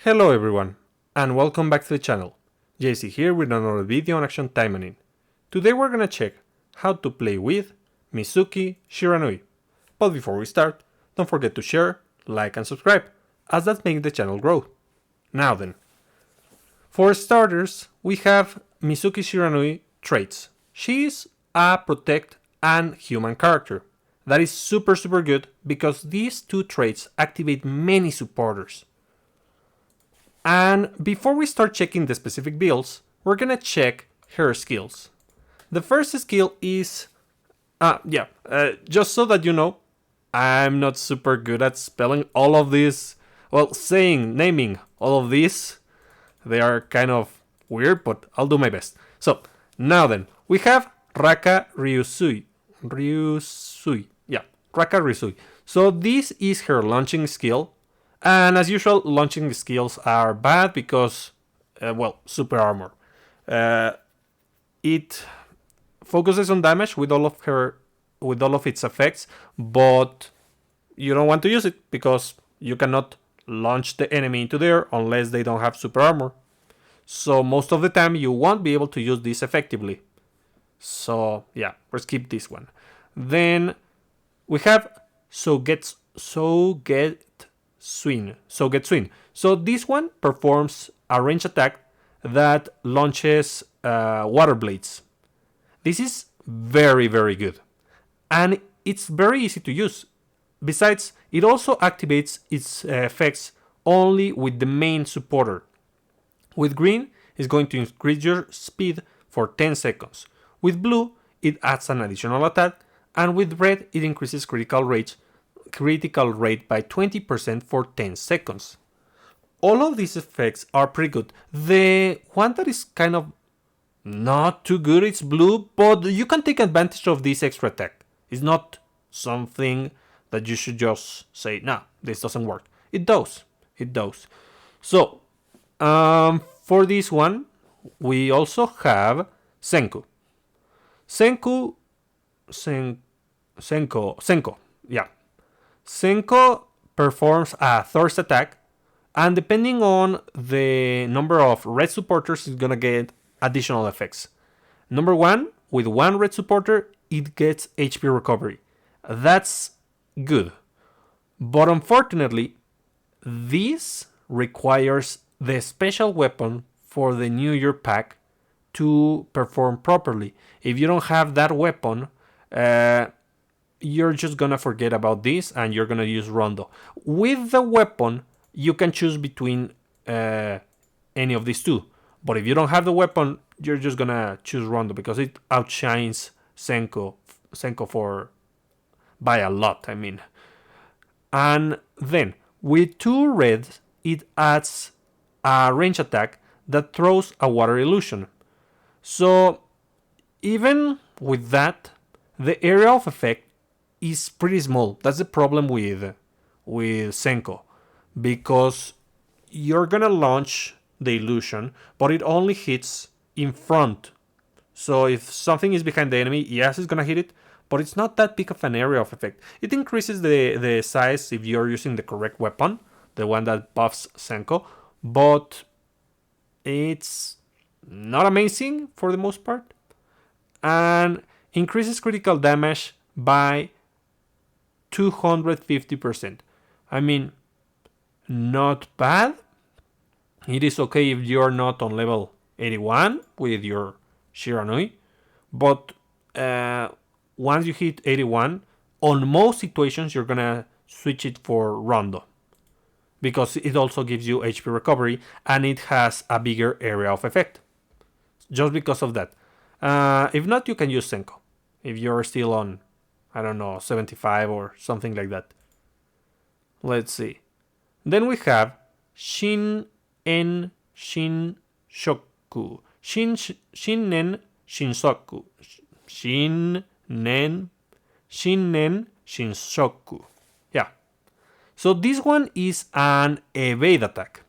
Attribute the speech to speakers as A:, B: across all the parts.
A: Hello everyone, and welcome back to the channel. JC here with another video on Action Taimanin. Today we're gonna check how to play with Mizuki Shiranui. But before we start, don't forget to share, like and subscribe, as that makes the channel grow. Now then, for starters, we have Mizuki Shiranui traits. She is a protect and human character. That is super good because these two traits activate many supporters. And before we start checking the specific builds, we're gonna check her skills. The first skill is, just so that you know, I'm not super good at spelling all of these, naming all of these. They are kind of weird, but I'll do my best. So, now then, we have Raka Ryusui. Raka Ryusui. So this is her launching skill. And as usual, launching skills are bad because, super armor. It focuses on damage with all of its effects, but you don't want to use it because you cannot launch the enemy into there unless they don't have super armor. So most of the time you won't be able to use this effectively. So yeah, let's skip this one. Then we have Soget Swing. So this one performs a range attack that launches water blades. This is very good. And it's very easy to use. Besides, it also activates its effects only with the main supporter. With green, it's going to increase your speed for 10 seconds. With blue, it adds an additional attack. And with red, it increases critical rate by 20% for 10 seconds. All of these effects are pretty good. The one that is kind of not too good is blue, but you can take advantage of this extra attack. It's not something that you should just say, nah, this doesn't work. It does. So, for this one, we also have Senko. Senko, yeah. Senko performs a thirst attack, and depending on the number of red supporters, it's gonna get additional effects. Number one, with one red supporter, it gets HP recovery. That's good. But unfortunately, this requires the special weapon for the New Year pack to perform properly. If you don't have that weapon, you're just gonna forget about this and you're gonna use Rondo. With the weapon, you can choose between any of these two. But if you don't have the weapon, you're just gonna choose Rondo because it outshines Senko by a lot, I mean. And then, with two reds, it adds a range attack that throws a water illusion. So, even with that, the area of effect is pretty small. That's the problem with Senko, because you're gonna launch the illusion, but it only hits in front. So if something is behind the enemy, yes, it's gonna hit it, but it's not that big of an area of effect. It increases the size if you're using the correct weapon, the one that buffs Senko, but it's not amazing for the most part, and increases critical damage by 250%. I mean, not bad. It is okay if you're not on level 81 with your Shiranui, but once you hit 81, on most situations you're gonna switch it for Rondo, because it also gives you HP recovery and it has a bigger area of effect. Just because of that. If not, you can use Senko if you're still on, I don't know, 75 or something like that. Let's see. Then we have Shinen Shinshoku. Shinen Shinshoku. Yeah. So this one is an evade attack.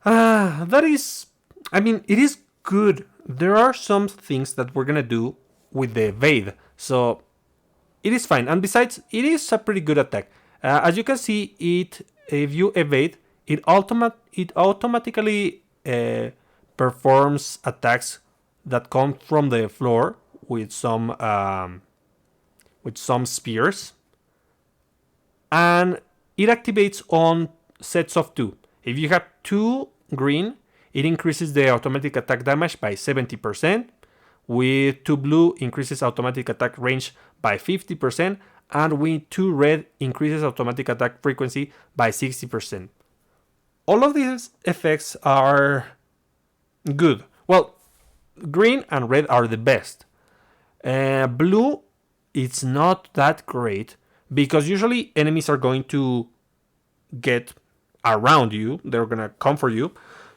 A: That is, I mean, it is good. There are some things that we're gonna do with the evade, so it is fine. And besides, it is a pretty good attack. As you can see, if you evade, it automatically performs attacks that come from the floor with some spears, and it activates on sets of 2. If you have 2 green, it increases the automatic attack damage by 70%. With 2 blue, increases automatic attack range by 50%. And with 2 red, increases automatic attack frequency by 60%. All of these effects are good. Well, green and red are the best. Blue, it's not that great, because usually enemies are going to get around you. They're going to come for you.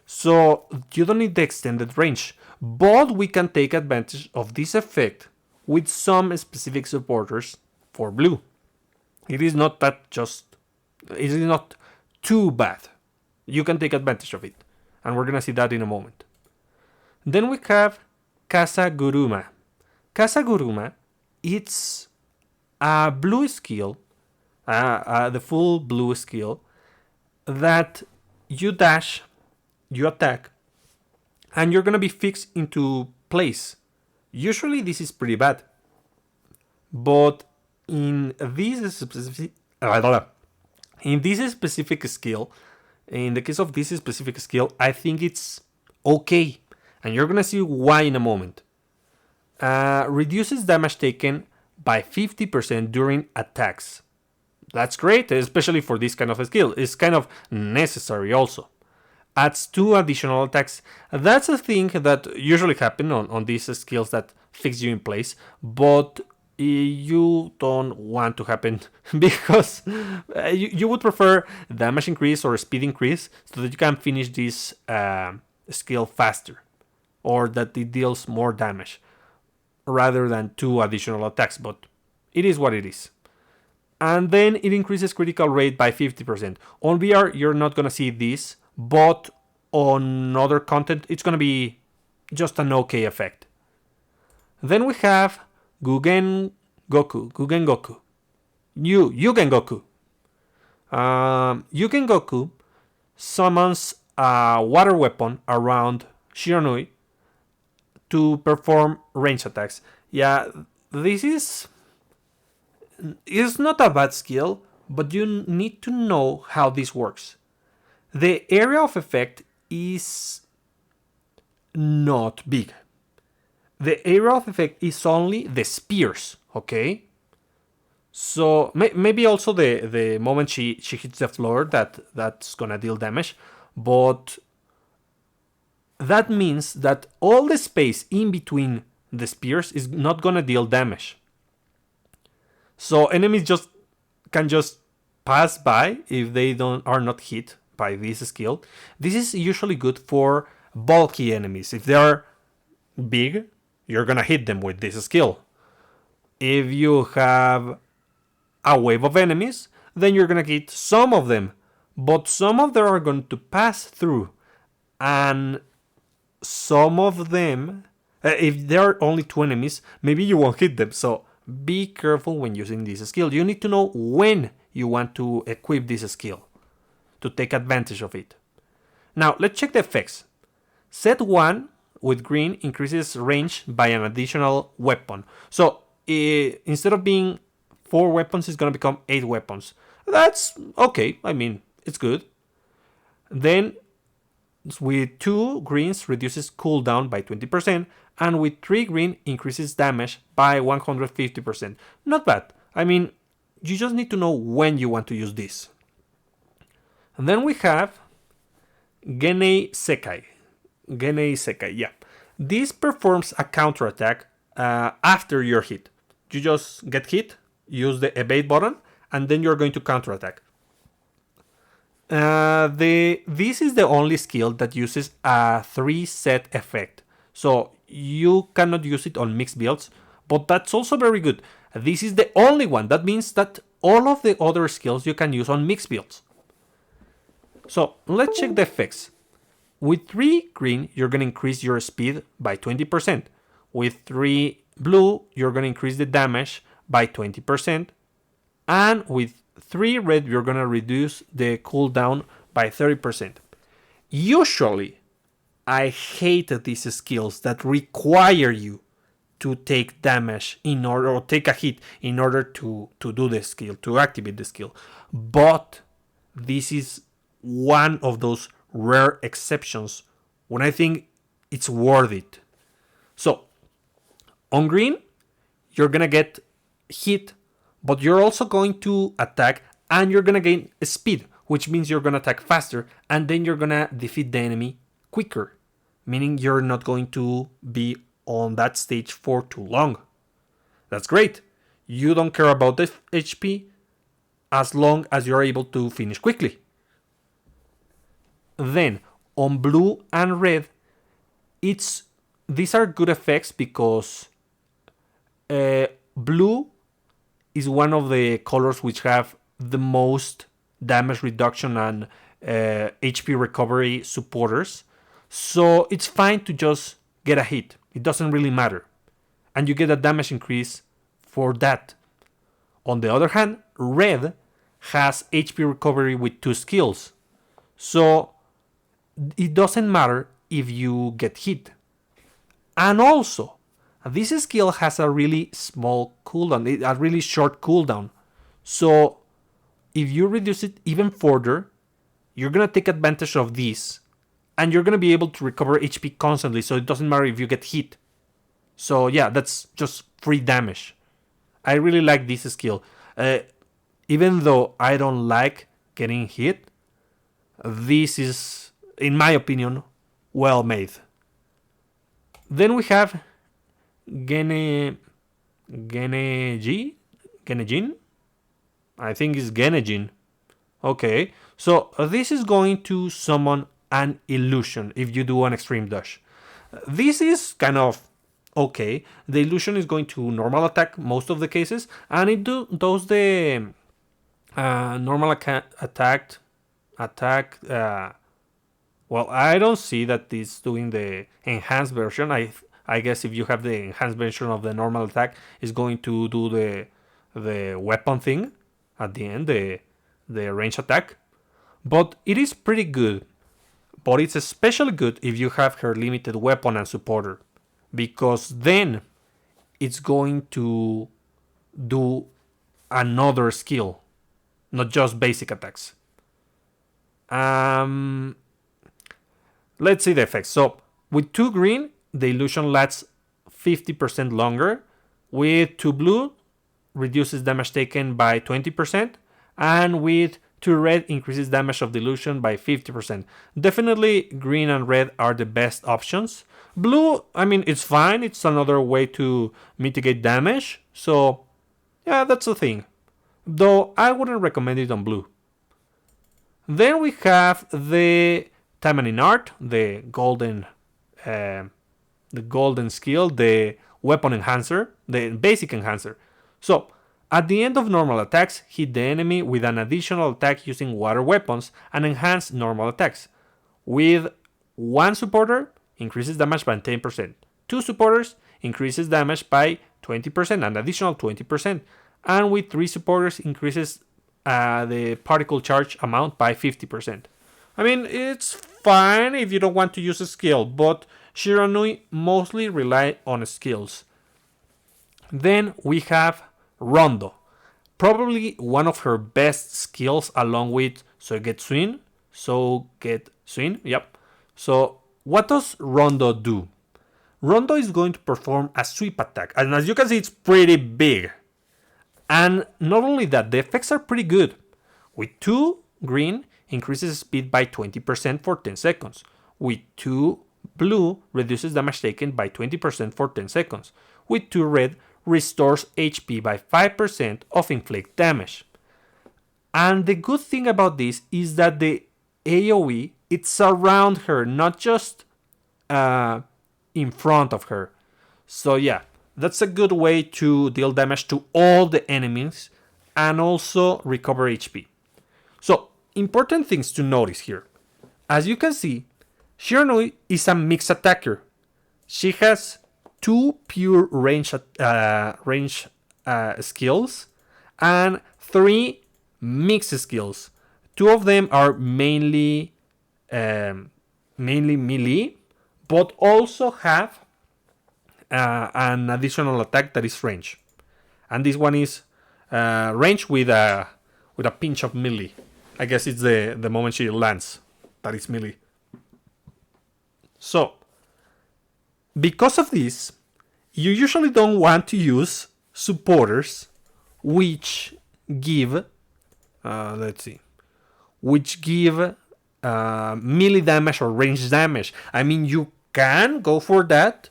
A: So you don't need the extended range. But we can take advantage of this effect with some specific supporters for blue. It is not too bad. You can take advantage of it. And we're going to see that in a moment. Then we have Kasaguruma. Kasaguruma, it's a blue skill, the full blue skill, that you dash, you attack, and you're going to be fixed into place. Usually this is pretty bad. But in this specific skill, in the case of this specific skill, I think it's okay. And you're going to see why in a moment. Reduces damage taken by 50% during attacks. That's great, especially for this kind of a skill. It's kind of necessary also. Adds 2 additional attacks. That's a thing that usually happen on these skills that fix you in place, but you don't want to happen because you would prefer damage increase or speed increase so that you can finish this skill faster, or that it deals more damage rather than 2 additional attacks, but it is what it is. And then it increases critical rate by 50%. On VR, you're not going to see this, but on other content, it's going to be just an okay effect. Then we have Yugen Goku. Yugen Goku summons a water weapon around Shiranui to perform range attacks. Yeah, this is not a bad skill, but you need to know how this works. The area of effect is not big. The area of effect is only the spears, okay? So maybe also the moment she hits the floor that's gonna deal damage, but that means that all the space in between the spears is not gonna deal damage. So enemies can just pass by if they are not hit by this skill. This is usually good for bulky enemies. If they are big, you're gonna hit them with this skill. If you have a wave of enemies, then you're gonna hit some of them, but some of them are going to pass through, and some of them, if there are only 2 enemies, maybe you won't hit them. So be careful when using this skill. You need to know when you want to equip this skill to take advantage of it. Now let's check the effects. Set 1 with green increases range by an additional weapon. So instead of being 4 weapons, it's going to become 8 weapons. That's okay. I mean, it's good. Then with 2 greens reduces cooldown by 20%, and with 3 green increases damage by 150%. Not bad. I mean, you just need to know when you want to use this. And then we have Genei Sekai. Yeah. This performs a counterattack after you're hit. You just get hit, use the evade button, and then you're going to counterattack. This is the only skill that uses a 3-set effect. So you cannot use it on mixed builds, but that's also very good. This is the only one. That means that all of the other skills you can use on mixed builds. So let's check the effects. With 3 green, you're going to increase your speed by 20%. With 3 blue, you're going to increase the damage by 20%. And with 3 red, you're going to reduce the cooldown by 30%. Usually, I hate these skills that require you to take damage in order, or take a hit in order to do the skill, to activate the skill. But this is one of those rare exceptions when I think it's worth it. So, on green, you're gonna get hit, but you're also going to attack and you're gonna gain speed, which means you're gonna attack faster and then you're gonna defeat the enemy quicker, meaning you're not going to be on that stage for too long. That's great. You don't care about the HP as long as you're able to finish quickly. Then on blue and red, these are good effects because blue is one of the colors which have the most damage reduction and HP recovery supporters. So it's fine to just get a hit. It doesn't really matter. And you get a damage increase for that. On the other hand, red has HP recovery with 2 skills. So it doesn't matter if you get hit. And also, this skill has a really small cooldown, a really short cooldown. So if you reduce it even further, you're going to take advantage of this. And you're going to be able to recover HP constantly, so it doesn't matter if you get hit. So yeah, that's just free damage. I really like this skill. Even though I don't like getting hit, this is, in my opinion, well made. Then we have Genejin. I think it's Genejin. Okay, so this is going to summon an illusion if you do an extreme dash. This is kind of okay. The illusion is going to normal attack most of the cases, and it does the normal attack. Well, I don't see that it's doing the enhanced version. I guess if you have the enhanced version of the normal attack, it's going to do the weapon thing at the end, the range attack. But it is pretty good. But it's especially good if you have her limited weapon and supporter, because then it's going to do another skill, not just basic attacks. Let's see the effects. So with 2 green, the illusion lasts 50% longer. With 2 blue, reduces damage taken by 20%, and with 2 red, increases damage of the illusion by 50%. Definitely green and red are the best options. Blue, I mean, it's fine. It's another way to mitigate damage. So yeah, that's the thing. Though I wouldn't recommend it on blue. Then we have the Taimanin art, the golden skill, the weapon enhancer, the basic enhancer. So at the end of normal attacks, hit the enemy with an additional attack using water weapons and enhance normal attacks. With 1 supporter, increases damage by 10%. 2 supporters, increases damage by 20%, an additional 20%. And with 3 supporters, increases the particle charge amount by 50%. I mean, it's fine if you don't want to use a skill, but Shiranui mostly rely on skills. Then we have Rondo. Probably one of her best skills, along with Sogetsuin. Yep. So what does Rondo do? Rondo is going to perform a sweep attack. And as you can see, it's pretty big. And not only that, the effects are pretty good. With 2 green, increases speed by 20% for 10 seconds. With 2 blue, reduces damage taken by 20% for 10 seconds. With 2 red, restores HP by 5% of inflict damage. And the good thing about this is that the AoE, it's around her, not just in front of her. So yeah, that's a good way to deal damage to all the enemies and also recover HP. So, important things to notice here. As you can see, Shiranui is a mixed attacker. She has 2 pure range skills and 3 mixed skills. Two of them are mainly melee, but also have an additional attack that is range. And this one is range with a pinch of melee. I guess it's the moment she lands that is melee. So, because of this, you usually don't want to use supporters which give, which give melee damage or range damage. I mean, you can go for that,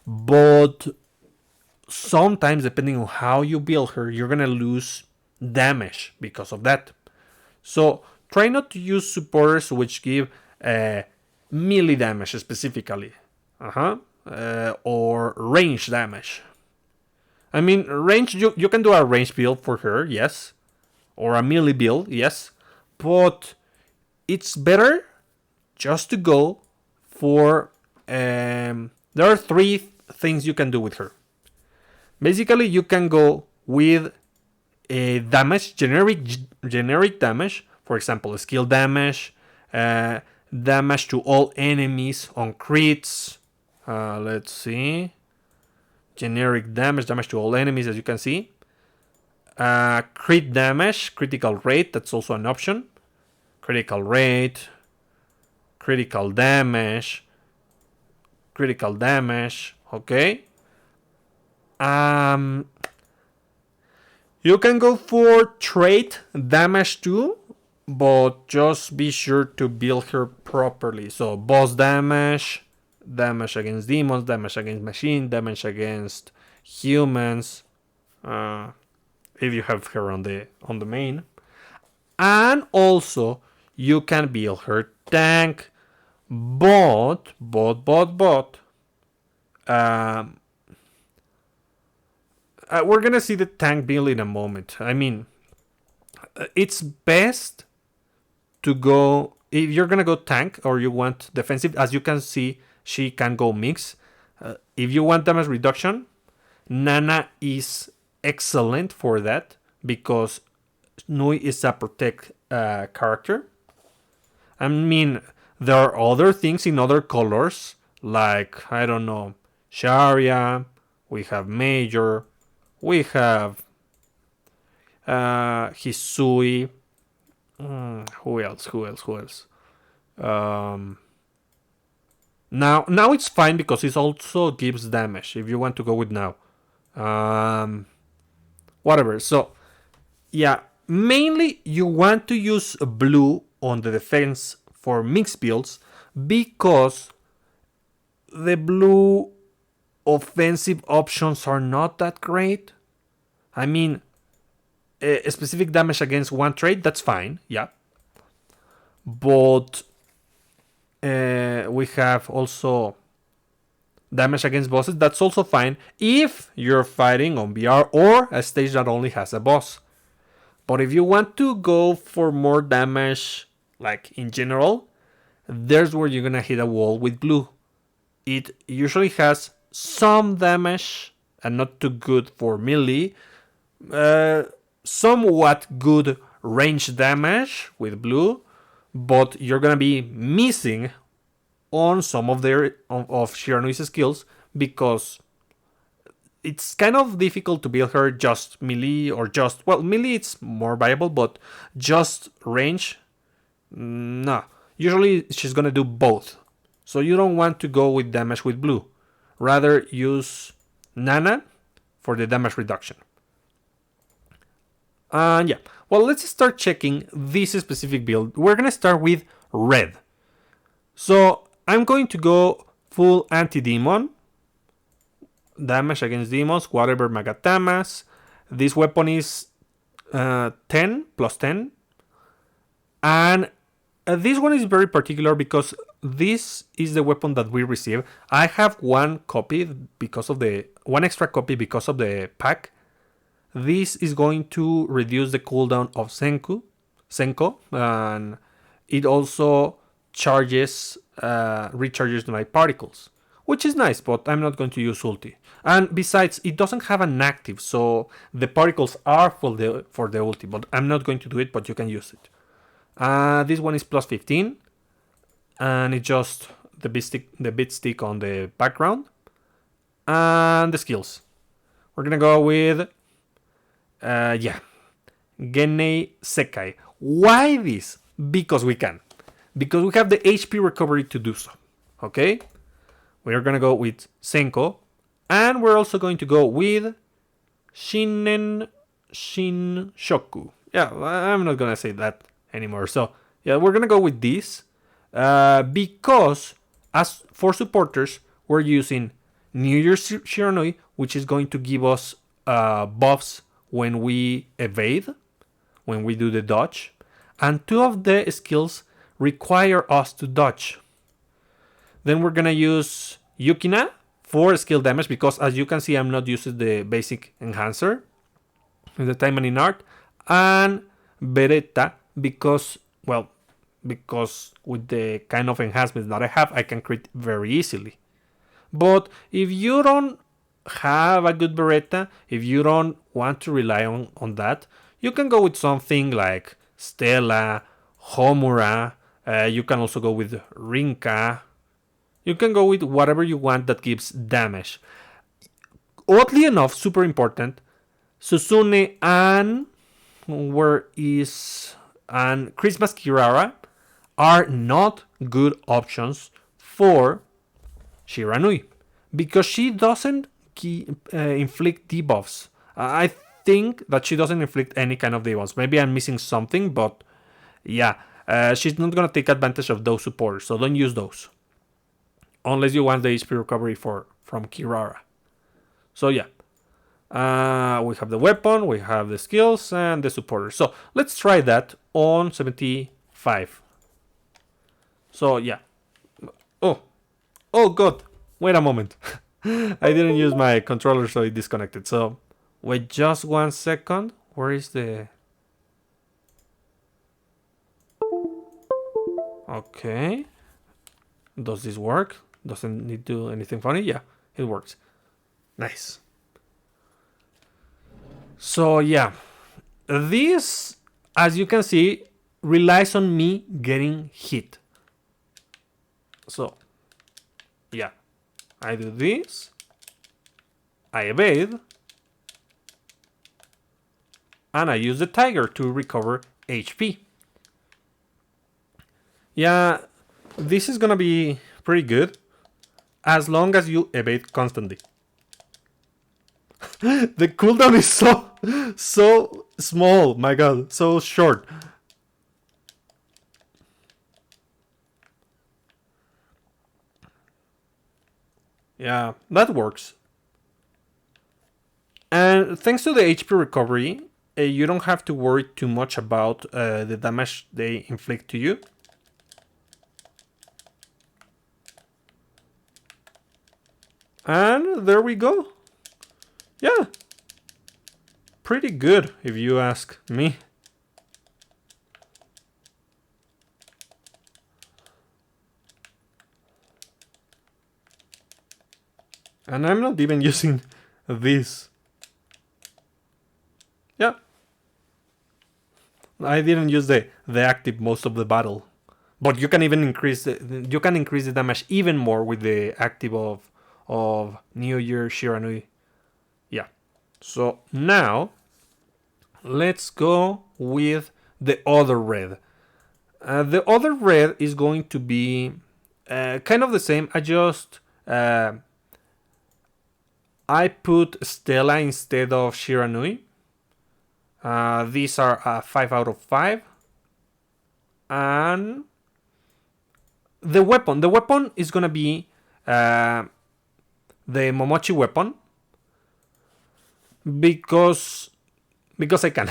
A: but sometimes, depending on how you build her, you're gonna lose damage because of that. So try not to use supporters which give melee damage specifically, or range damage. I mean, range, you can do a range build for her, yes, or a melee build, yes, but it's better just to go for. There are three things you can do with her. Basically, you can go with a damage, generic damage, for example, skill damage, damage to all enemies on crits. Let's see. Generic damage to all enemies, as you can see. Crit damage, critical rate, that's also an option. Critical rate, critical damage, okay. You can go for trait damage too, but just be sure to build her properly. So boss damage, damage against demons, damage against machine, damage against humans, if you have her on the main. And also you can build her tank, but we're gonna see the tank build in a moment. I mean, it's best to go, if you're gonna go tank or you want defensive, as you can see, she can go mix. If you want damage reduction, Nana is excellent for that because Nui is a protect character. I mean, there are other things in other colors, like, I don't know, Sharia, we have Major, we have Hisui. Who else? Now it's fine because it also gives damage if you want to go with now. Whatever. So, yeah, mainly you want to use blue on the defense for mixed builds because the blue offensive options are not that great. I mean, a specific damage against one trait, that's fine, yeah. But we have also damage against bosses, that's also fine if you're fighting on BR or a stage that only has a boss. But if you want to go for more damage, like in general, there's where you're gonna hit a wall with blue. It usually has some damage and not too good for melee. Somewhat good range damage with blue, but you're gonna be missing on some of Shiranui's skills because it's kind of difficult to build her just melee or just, well, melee it's more viable, but just range, nah. Usually she's gonna do both. So you don't want to go with damage with blue. Rather use Nana for the damage reduction. Yeah, well, let's start checking this specific build. We're gonna start with red. So I'm going to go full anti-demon. Damage against demons, whatever Magatamas. This weapon is 10 plus 10. And this one is very particular because this is the weapon that we receive. I have one copy because of one extra copy because of the pack. This is going to reduce the cooldown of Senko, and it also recharges my particles, which is nice, but I'm not going to use ulti. And besides, it doesn't have an active, so the particles are for the ulti, but I'm not going to do it, but you can use it. This one is plus 15, and it's just the bit stick on the background. And the skills. We're gonna go with Genei Sekai. Why this? Because we can. Because we have the HP recovery to do so. Okay? We're gonna go with Senko. And we're also going to go with Shinen Shinshoku. Yeah, I'm not gonna say that anymore. So, yeah, we're gonna go with this. Because, as for supporters, we're using New Year's Shiranui, which is going to give us buffs when we evade, when we do the dodge. And 2 of the skills require us to dodge. Then we're gonna use Yukina for skill damage, because as you can see, I'm not using the basic enhancer in the Taimanin art. And Beretta, because with the kind of enhancements that I have, I can crit very easily. But if you don't have a good Beretta, if you don't want to rely on that, you can go with something like Stella, Homura. You can also go with Rinka. You can go with whatever you want that gives damage. Oddly enough, super important, Susune and Christmas Kirara are not good options for Shiranui, because she doesn't inflict debuffs. I think that she doesn't inflict any kind of debuffs. Maybe I'm missing something, but yeah, she's not gonna take advantage of those supporters, so don't use those unless you want the HP recovery from Kirara. So yeah, we have the weapon, we have the skills, and the supporters. So let's try that on 75. So yeah. Oh god, wait a moment. I didn't use my controller, so it disconnected. So wait just 1 second. Where is the... Okay. Does this work? Doesn't need to do anything funny? Yeah, it works. Nice. So yeah, this, as you can see, relies on me getting hit. So yeah, I do this, I evade, and I use the tiger to recover HP. Yeah, this is gonna be pretty good as long as you evade constantly. The cooldown is so small, my god, so short. Yeah, that works. And thanks to the HP recovery, you don't have to worry too much about the damage they inflict to you. And there we go. Yeah. Pretty good, if you ask me. And I'm not even using this. Yeah. I didn't use the active most of the battle. But you can even increase the damage even more with the active of New Year Shiranui. Yeah. So now let's go with the other red. The other red is going to be kind of the same. I put Stella instead of Shiranui. These are 5 out of 5. And the weapon is gonna be the Momochi weapon, because I can.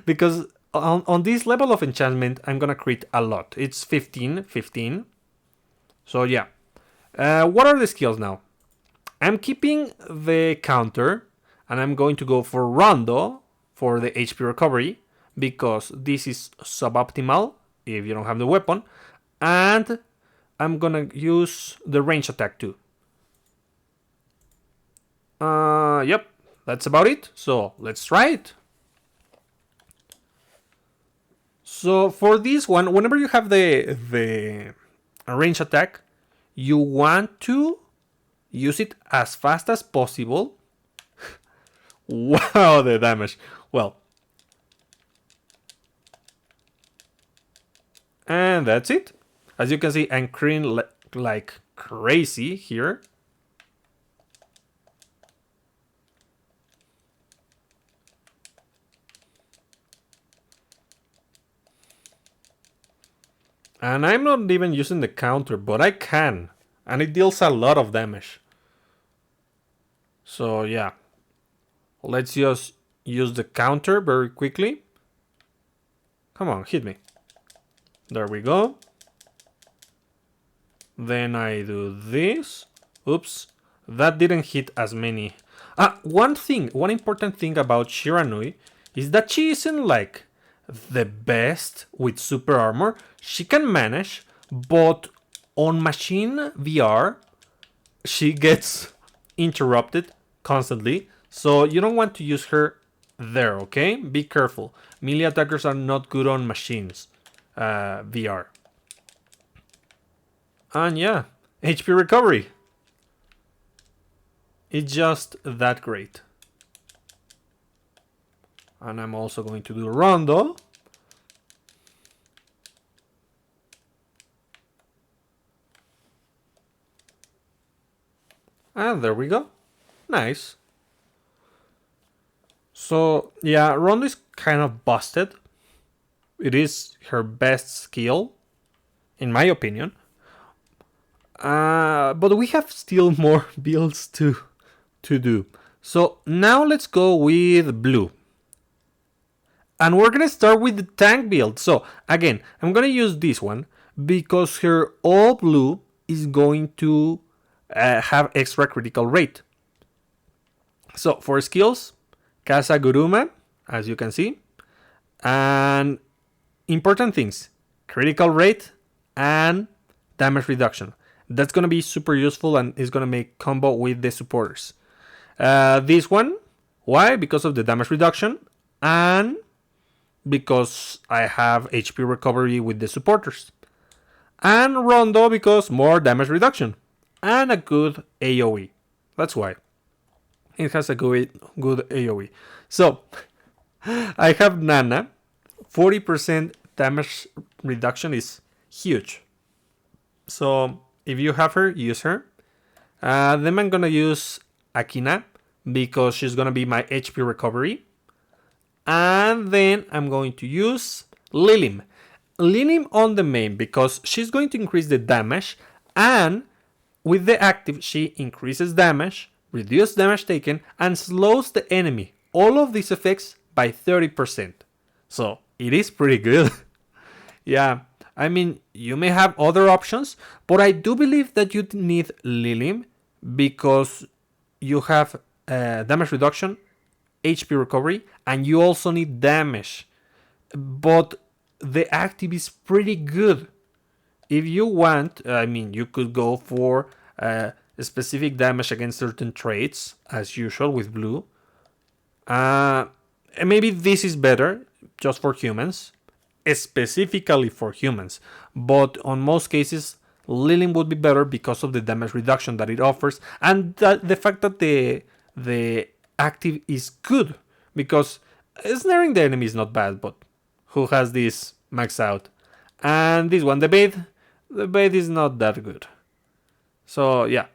A: Because on this level of enchantment I'm gonna crit a lot. It's 15. So yeah. What are the skills now? I'm keeping the counter, and I'm going to go for Rondo for the HP recovery, because this is suboptimal if you don't have the weapon. And I'm gonna use the range attack too. Yep, that's about it. So let's try it. So for this one, whenever you have the range attack, you want to use it as fast as possible. Wow, the damage. Well, and that's it. As you can see, I'm clearing like crazy here. And I'm not even using the counter, but I can. And it deals a lot of damage. So yeah. Let's just use the counter very quickly. Come on, hit me. There we go. Then I do this. Oops. That didn't hit as many. One important thing about Shiranui is that she isn't like the best with super armor. She can manage, but on machine VR, she gets interrupted constantly. So you don't want to use her there, okay? Be careful. Melee attackers are not good on machines VR. And yeah, HP recovery. It's just that great. And I'm also going to do Rondo. And there we go. Nice. So yeah, Rondo is kind of busted. It is her best skill, in my opinion. But we have still more builds to do. So now let's go with blue. And we're gonna start with the tank build. So again, I'm gonna use this one because her all blue is going to have extra critical rate. So for skills, Casa Guruma, as you can see, and important things, critical rate and damage reduction. That's gonna be super useful and is gonna make combo with the supporters. This one, why? Because of the damage reduction and because I have HP recovery with the supporters. And Rondo because more damage reduction and a good AoE. That's why. It has a good AoE. So, I have Nana. 40% damage reduction is huge. So, if you have her, use her. Then I'm gonna use Akina because she's gonna be my HP recovery. And then I'm going to use Lilim. Lilim on the main because she's going to increase the damage, and with the active she increases damage, reduces damage taken, and slows the enemy. All of these effects by 30%. So it is pretty good. Yeah, I mean, you may have other options, but I do believe that you need Lilim because you have damage reduction, HP recovery, and you also need damage. But the active is pretty good. If you want, I mean, you could go for specific damage against certain traits, as usual with blue. Maybe this is better just for humans, specifically for humans. But on most cases, Lilim would be better because of the damage reduction that it offers, and the fact that the active is good, because snaring the enemy is not bad, but who has this max out? And this one, the bait is not that good. So yeah,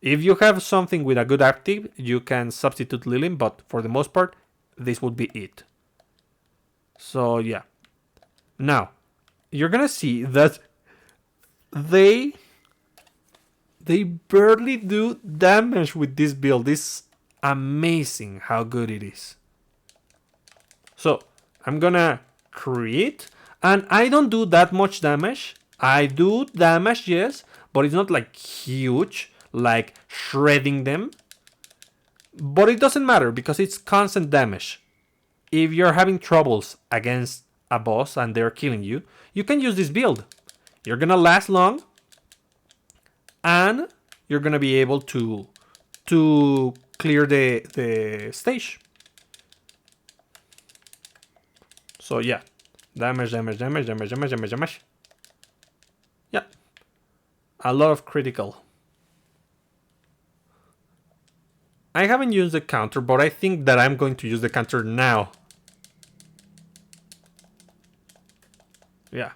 A: if you have something with a good active, you can substitute Lilim, but for the most part, this would be it. So yeah. Now, you're gonna see that they barely do damage with this build. It's amazing how good it is. So I'm gonna create, and I don't do that much damage. I do damage, yes, but it's not like huge, like shredding them. But it doesn't matter because it's constant damage. If you're having troubles against a boss and they're killing you, you can use this build. You're gonna last long, and you're gonna be able to clear the stage. So yeah, Damage, damage, damage, damage, damage, damage, damage. Yeah. A lot of critical. I haven't used the counter, but I think that I'm going to use the counter now. Yeah.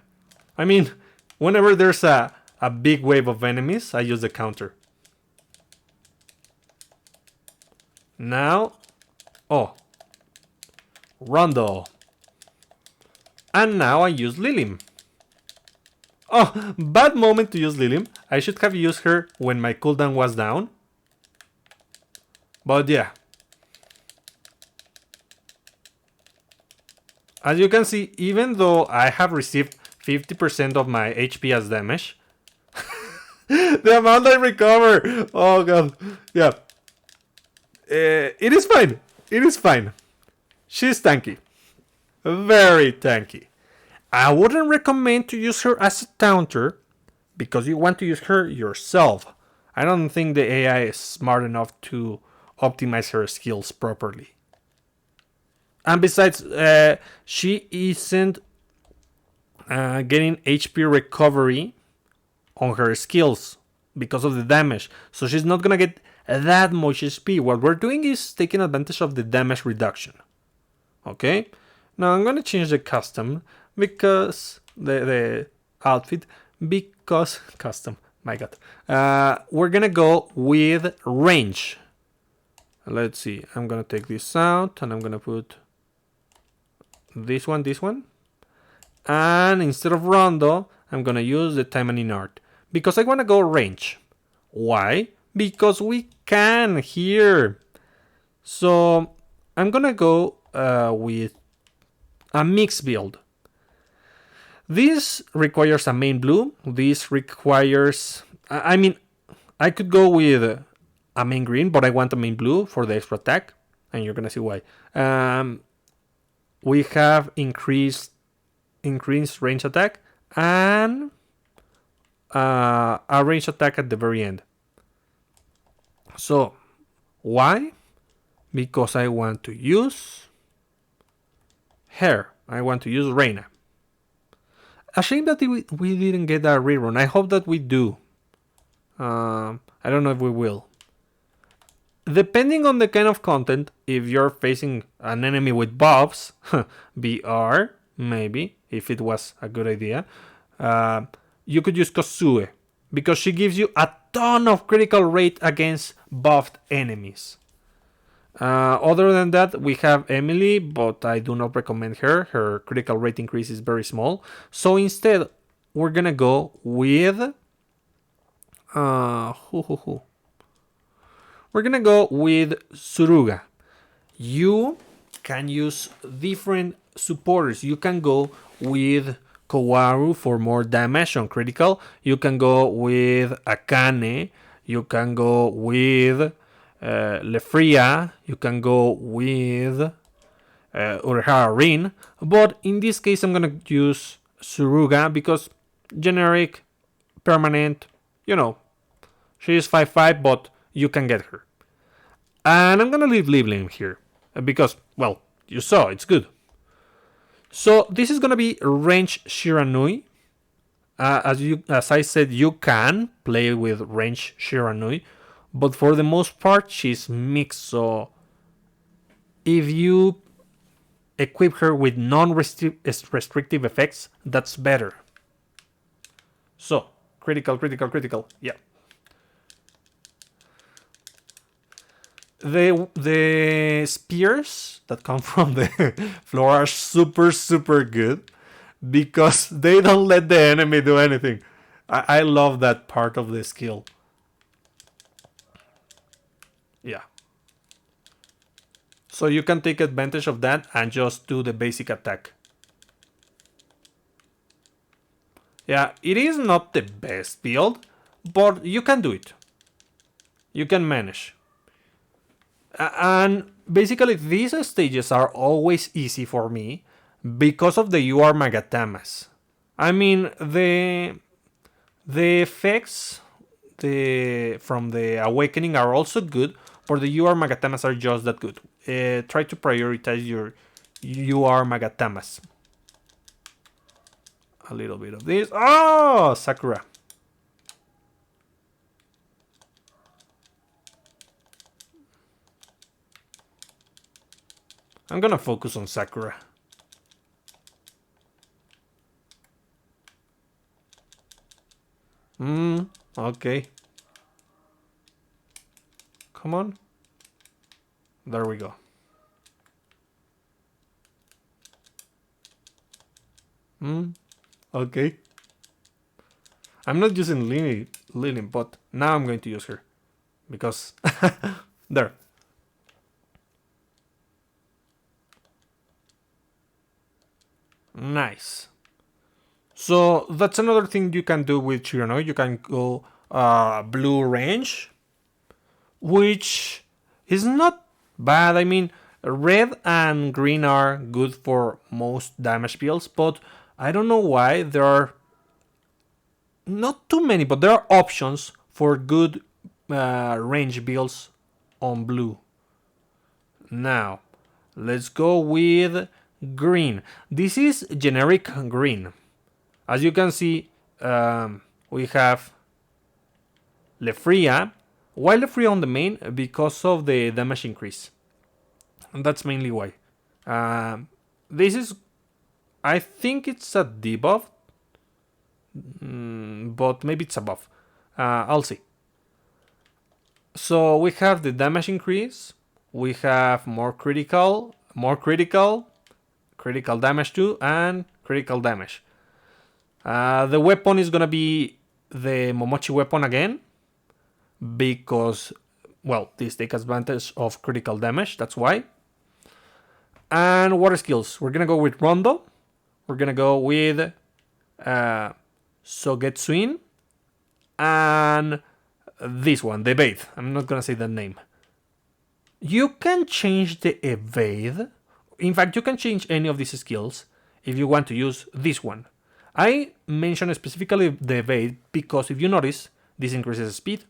A: I mean, whenever there's a big wave of enemies, I use the counter. Now, oh, Rondo. And now I use Lilim. Oh, bad moment to use Lilim. I should have used her when my cooldown was down. But yeah. As you can see, even though I have received 50% of my HP as damage, the amount I recover, oh god, yeah. It is fine. It is fine. She's tanky. Very tanky. I wouldn't recommend to use her as a counter because you want to use her yourself. I don't think the AI is smart enough to optimize her skills properly. And besides, she isn't getting HP recovery on her skills because of the damage. So she's not gonna get that much HP. What we're doing is taking advantage of the damage reduction. Okay? Now I'm gonna change the custom because the outfit because custom. My god. We're gonna go with range. Let's see. I'm gonna take this out and I'm gonna put this one. And instead of Rondo, I'm gonna use the Taimanin art because I wanna go range. Why? Because we can here. So I'm gonna go with a mixed build. This requires a main blue. This requires, I mean, I could go with a main green, but I want a main blue for the extra attack, and you're gonna see why. We have increased range attack and a range attack at the very end. So why? Because I want to use her. I want to use Reina. A shame that we didn't get a rerun. I hope that we do. I don't know if we will. Depending on the kind of content, if you're facing an enemy with buffs, BR, maybe, if it was a good idea, you could use Kosue, because she gives you a ton of critical rate against buffed enemies. Other than that, we have Emily, but I do not recommend her. Her critical rate increase is very small. So instead, we're gonna go with we're gonna go with Suruga. You can use different supporters. You can go with Kowaru for more damage on critical. You can go with Akane. You can go with Lefria. You can go with Urahara Rin. But in this case, I'm gonna use Suruga because generic, permanent, she is 5/5, but you can get her. And I'm gonna leave Lilim here because, well, you saw it's good. So this is gonna be range Shiranui. As I said, you can play with range Shiranui, but for the most part, she's mixed. So if you equip her with non-restrictive effects, that's better. So critical. Yeah. The spears that come from the floor are super good because they don't let the enemy do anything. I love that part of the skill. Yeah. So you can take advantage of that and just do the basic attack. Yeah, it is not the best build, but you can do it. You can manage. And basically, these stages are always easy for me because of the UR Magatamas. I mean, the effects from the Awakening are also good, but the UR Magatamas are just that good. Try to prioritize your UR Magatamas. A little bit of this. Oh, Sakura. I'm gonna focus on Sakura. Okay. Come on. There we go. Okay. I'm not using Lily, but now I'm going to use her. Because... there. Nice. So that's another thing you can do with Shiranui. You can go blue range, which is not bad. I mean, red and green are good for most damage builds, but I don't know why there are not too many, but there are options for good range builds on blue. Now, let's go with green. This is generic green. As you can see, we have Lefria. Why Lefria on the main? Because of the damage increase. And that's mainly why. This is... I think it's a debuff. But maybe it's above. I'll see. So we have the damage increase. We have more critical damage too, and critical damage. The weapon is gonna be the Momochi weapon again, because, well, this takes advantage of critical damage, that's why. And water skills, we're gonna go with Rondo, we're gonna go with Sogetsuin, and this one, the Evade. I'm not gonna say that name. You can change the Evade. In fact, you can change any of these skills if you want to use this one. I mentioned specifically the Evade because if you notice, this increases speed,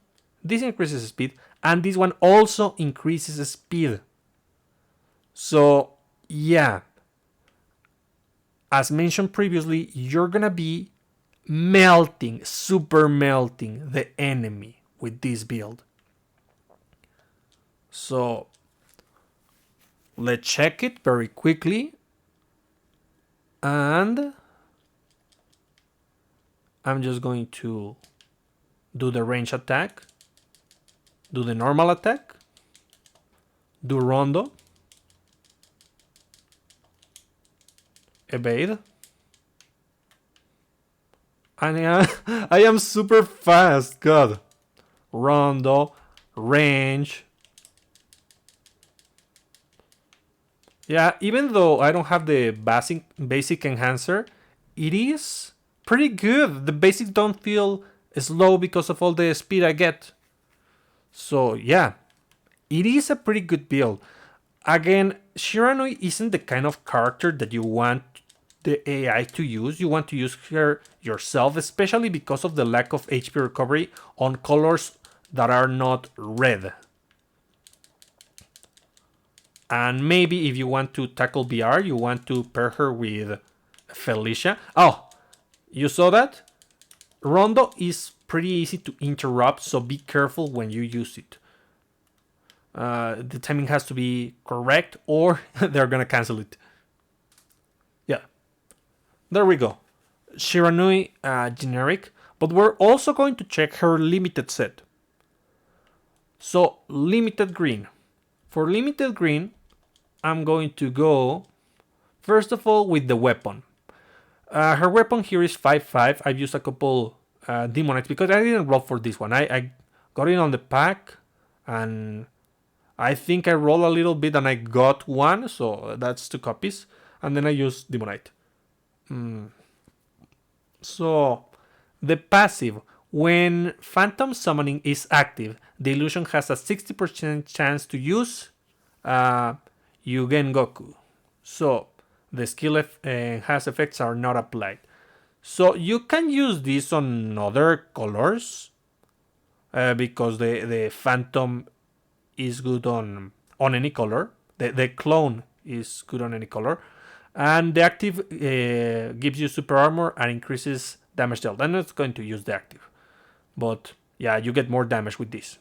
A: and this one also increases speed. So, yeah. As mentioned previously, you're gonna be super melting the enemy with this build. So, let's check it very quickly. And I'm just going to do the range attack, do the normal attack, do Rondo, evade, and I am super fast. God, Rondo, range. Yeah, even though I don't have the basic enhancer, it is pretty good. The basics don't feel slow because of all the speed I get. So yeah, it is a pretty good build. Again, Shiranui isn't the kind of character that you want the AI to use. You want to use her yourself, especially because of the lack of HP recovery on colors that are not red. And maybe if you want to tackle BR, you want to pair her with Felicia. Oh, you saw that? Rondo is pretty easy to interrupt, so be careful when you use it. The timing has to be correct or they're gonna cancel it. Yeah. There we go. Shiranui generic, but we're also going to check her limited set. So, limited green. For limited green, I'm going to go, first of all, with the weapon. Her weapon here is 5-5. I've used a couple Demonites because I didn't roll for this one. I got it on the pack, and I think I rolled a little bit and I got one, so that's 2 copies. And then I used Demonite. So, the passive. When Phantom Summoning is active, the illusion has a 60% chance to use Yugen Goku. So, the skill has effects are not applied. So, you can use this on other colors because the Phantom is good on any color. The clone is good on any color. And the active gives you super armor and increases damage dealt. I'm not going to use the active, but yeah, you get more damage with this.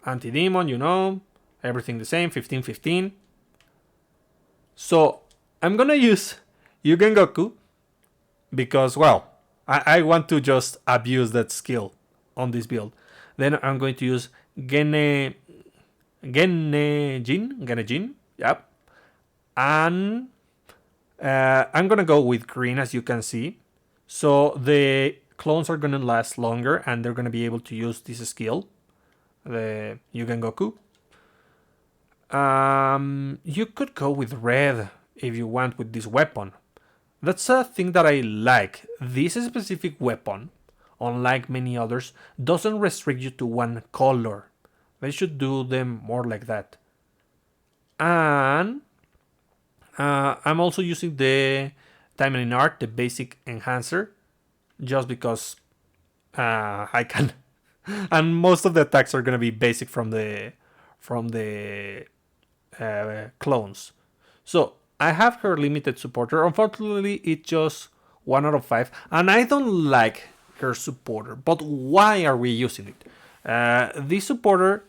A: Anti-demon, everything the same, 15-15. So I'm gonna use Yugen Goku because, well, I want to just abuse that skill on this build. Then I'm going to use Genejin, yep. And I'm gonna go with green, as you can see. So the clones are gonna last longer and they're gonna be able to use this skill, the Yugen Goku. You could go with red if you want with this weapon. That's a thing that I like. This specific weapon, unlike many others, doesn't restrict you to one color. They should do them more like that. And I'm also using the Taimanin art, the basic enhancer, just because I can. And most of the attacks are gonna be basic from the clones. So I have her limited supporter. Unfortunately, it's just 1 out of 5, and I don't like her supporter. But why are we using it? This supporter,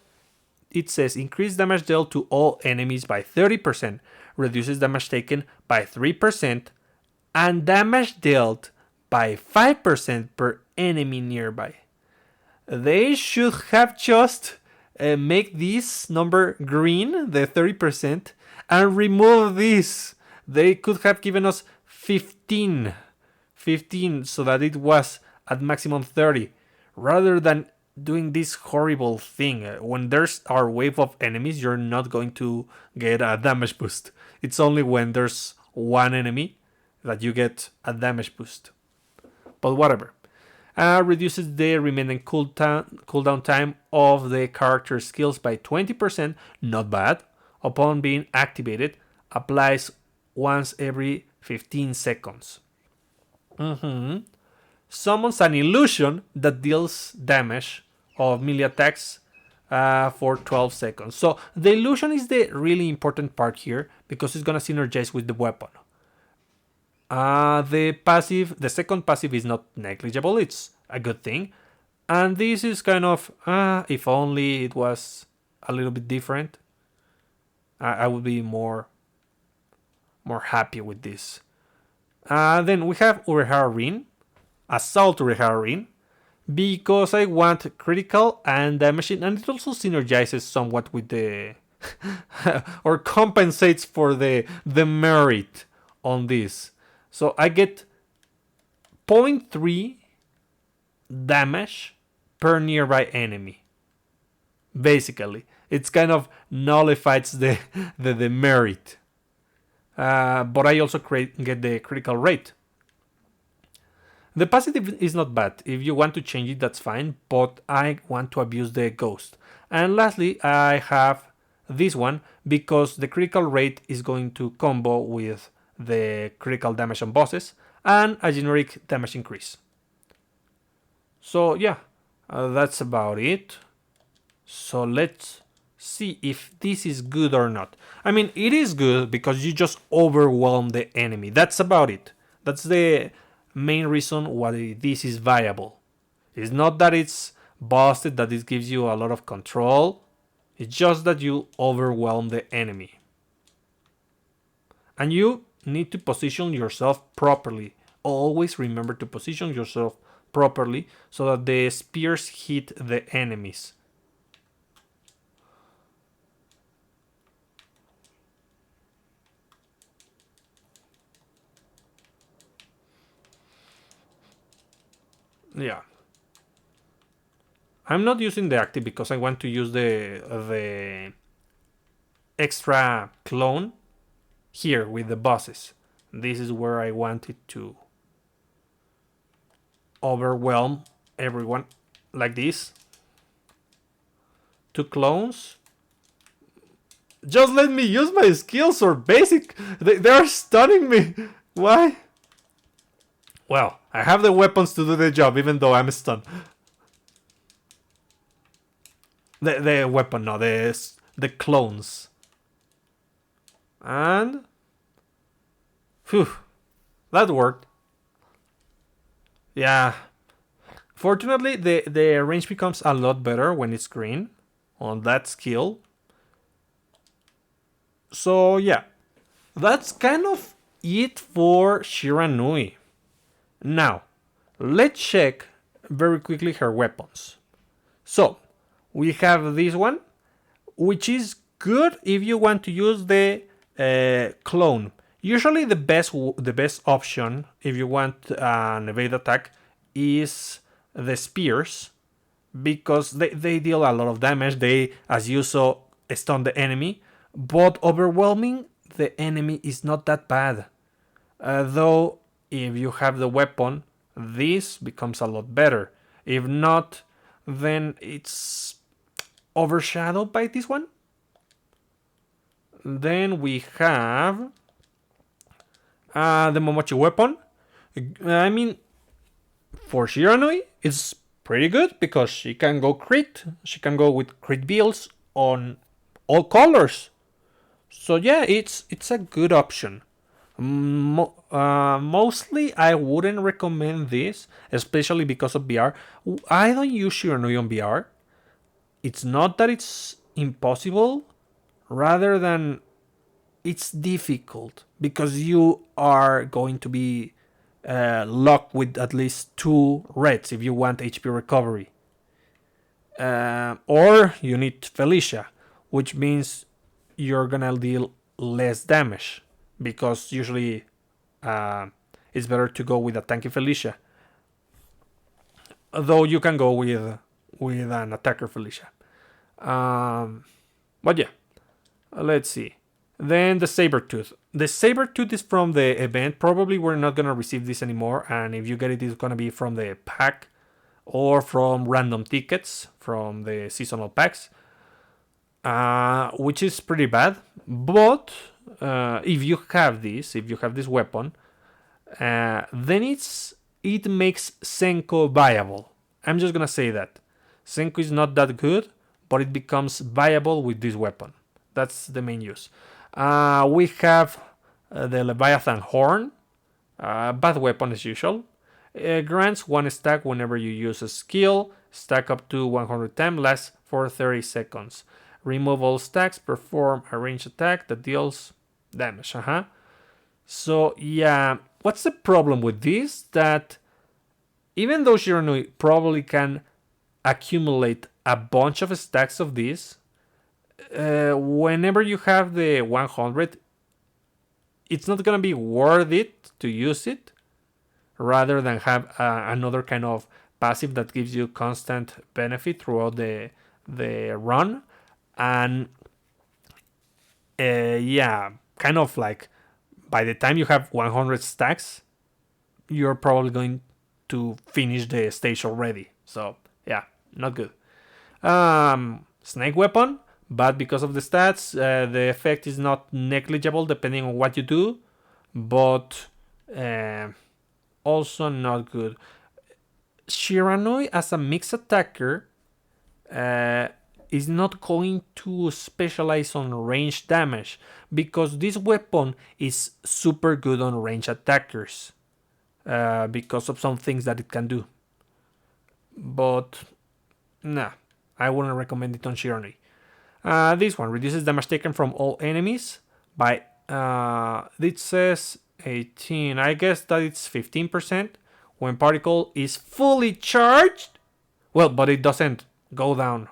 A: it says increase damage dealt to all enemies by 30%, reduces damage taken by 3%, and damage dealt by 5% per enemy nearby. They should have just make this number green, the 30%, and remove this. They could have given us 15 so that it was at maximum 30, rather than doing this horrible thing. When there's our wave of enemies, you're not going to get a damage boost. It's only when there's one enemy that you get a damage boost. But whatever. Reduces the remaining cooldown time of the character skills by 20%, not bad. Upon being activated, applies once every 15 seconds. Summons an illusion that deals damage of melee attacks for 12 seconds. So the illusion is the really important part here because it's gonna synergize with the weapon. The second passive is not negligible. It's a good thing, and this is kind of if only it was a little bit different. I would be more happy with this. Then we have Urehara Rin, Assault Urehara Rin, because I want critical and damaging, and it also synergizes somewhat with the or compensates for the merit on this. So I get 0.3 damage per nearby enemy. Basically, it's kind of nullifies the merit. But I also get the critical rate. The passive is not bad. If you want to change it, that's fine. But I want to abuse the ghost. And lastly, I have this one because the critical rate is going to combo with the critical damage on bosses and a generic damage increase. So yeah, that's about it. So let's see if this is good or not. I mean, it is good because you just overwhelm the enemy. That's about it. That's the main reason why this is viable. It's not that it's busted, that it gives you a lot of control. It's just that you overwhelm the enemy. And you need to position yourself properly. Always remember to position yourself properly so that the spears hit the enemies. Yeah. I'm not using the active because I want to use the extra clone here with the bosses. This is where I wanted to overwhelm everyone like this. 2 clones. Just let me use my skills or basic. They're stunning me. Why? Well, I have the weapons to do the job even though I'm stunned. The weapon, no, the clones. And phew, that worked. Yeah. Fortunately, the range becomes a lot better when it's green on that skill. So yeah, that's kind of it for Shiranui. Now, let's check very quickly her weapons. So, we have this one, which is good if you want to use the clone. Usually, the best option if you want an evade attack is the spears, because they deal a lot of damage. They, as you saw, stun the enemy, but overwhelming the enemy is not that bad. Though, if you have the weapon, this becomes a lot better. If not, then it's overshadowed by this one. Then we have the Momochi weapon. I mean, for Shiranui, it's pretty good because she can go crit. She can go with crit builds on all colors. So yeah, it's a good option. Mostly, I wouldn't recommend this, especially because of VR. I don't use Shiranui on VR. It's not that it's impossible, rather than it's difficult because you are going to be locked with at least 2 reds if you want HP recovery. Or you need Felicia, which means you're gonna deal less damage because usually it's better to go with a tanky Felicia. Though you can go with an attacker Felicia. But yeah, let's see. Then the Sabertooth. The Sabertooth is from the event. Probably we're not gonna receive this anymore, and if you get it, it's gonna be from the pack or from random tickets from the seasonal packs, which is pretty bad. But if you have this weapon, then it makes Senko viable. I'm just gonna say that Senko is not that good, but it becomes viable with this weapon. That's the main use. We have the Leviathan Horn, bad weapon as usual. Grants 1 stack whenever you use a skill. Stack up to 100 times, lasts for 30 seconds. Remove all stacks, perform a ranged attack that deals damage. So yeah, what's the problem with this? That even though Shiranui probably can accumulate a bunch of stacks of this, whenever you have the 100, it's not gonna be worth it to use it, rather than have another kind of passive that gives you constant benefit throughout the run. And yeah, kind of like by the time you have 100 stacks, you're probably going to finish the stage already. So yeah, not good. Snake weapon, but because of the stats, the effect is not negligible depending on what you do, but also not good. Shiranui as a mixed attacker is not going to specialize on range damage, because this weapon is super good on range attackers because of some things that it can do. But nah, I wouldn't recommend it on Shiranui. This one reduces damage taken from all enemies by it says 18. I guess that it's 15% when particle is fully charged. Well, but it doesn't go down.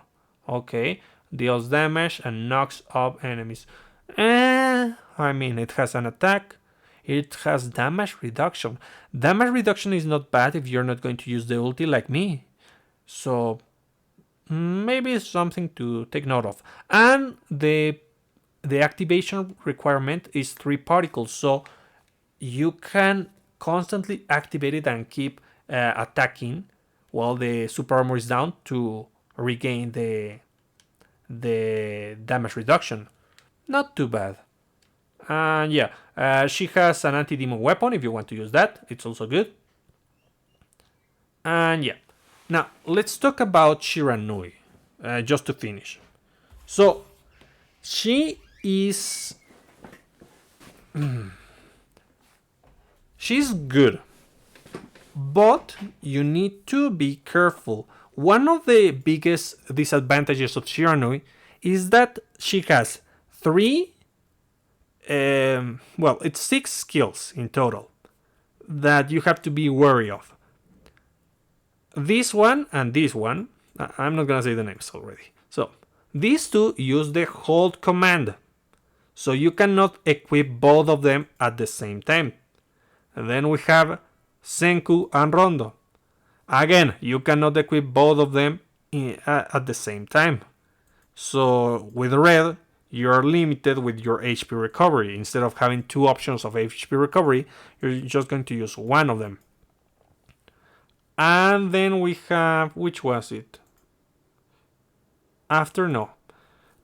A: Okay, deals damage and knocks up enemies. I mean, it has an attack. It has damage reduction. Damage reduction is not bad if you're not going to use the ulti like me. So maybe it's something to take note of. And the activation requirement is 3 particles, so you can constantly activate it and keep attacking while the super armor is down to regain the damage reduction. Not too bad. And yeah, she has an anti-demon weapon if you want to use that. It's also good. And yeah, now let's talk about Shiranui, just to finish. So she is she's good, but you need to be careful. One of the biggest disadvantages of Shiranui is that she has three, well, it's 6 skills in total that you have to be wary of. This one and this one, I'm not gonna say the names already. So, these two use the hold command. So you cannot equip both of them at the same time. And then we have Senku and Rondo. Again, you cannot equip both of them at the same time. So with red, you're limited with your HP recovery. Instead of having 2 options of HP recovery, you're just going to use one of them. And then we have, which was it? After, no.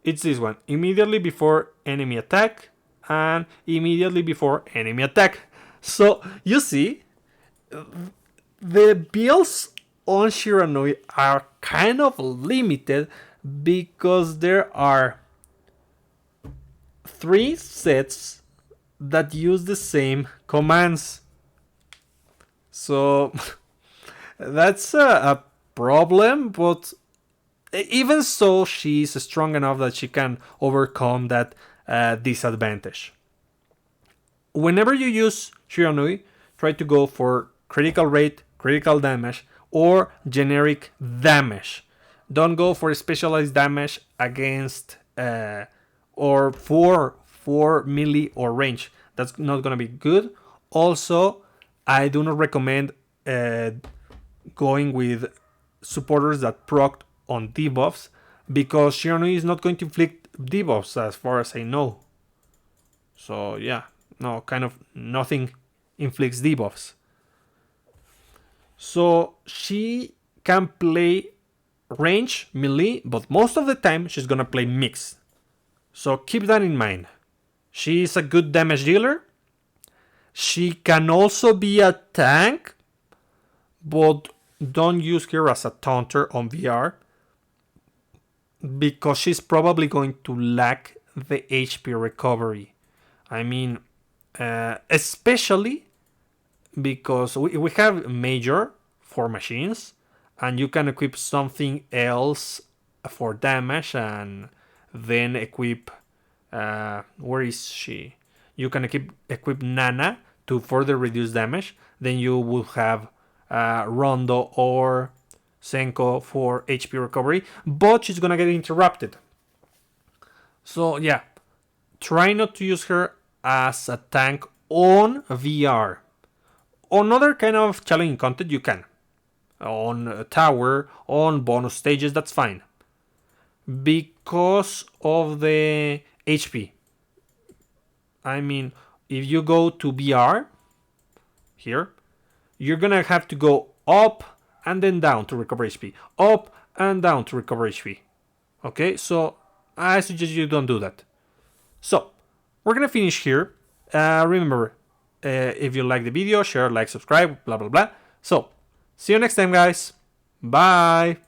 A: It's this one. Immediately before enemy attack and immediately before enemy attack. So, you see, the builds on Shiranui are kind of limited because there are 3 sets that use the same commands. So, that's a problem, but even so, she's strong enough that she can overcome that disadvantage. Whenever you use Shiranui, try to go for critical rate, critical damage, or generic damage. Don't go for specialized damage against or for melee or range. That's not gonna be good. Also, I do not recommend going with supporters that proc on debuffs, because Shiranui is not going to inflict debuffs as far as I know. So yeah, no, kind of nothing inflicts debuffs. So she can play range, melee, but most of the time she's gonna play mix. So keep that in mind. She is a good damage dealer. She can also be a tank, but don't use her as a taunter on VR, because she's probably going to lack the HP recovery. I mean, especially because we have major for machines, and you can equip something else for damage, and then equip where is she? You can equip Nana to further reduce damage. Then you will have Rondo or Senko for HP recovery, but she's gonna get interrupted. So yeah, try not to use her as a tank on VR. On other kind of challenging content you can. On a tower, on bonus stages, that's fine. Because of the HP. I mean, if you go to VR, here, you're gonna have to go up and then down to recover HP. Up and down to recover HP. Okay, so I suggest you don't do that. So, we're gonna finish here. Remember, if you like the video, share, like, subscribe, blah, blah, blah. So, see you next time, guys. Bye.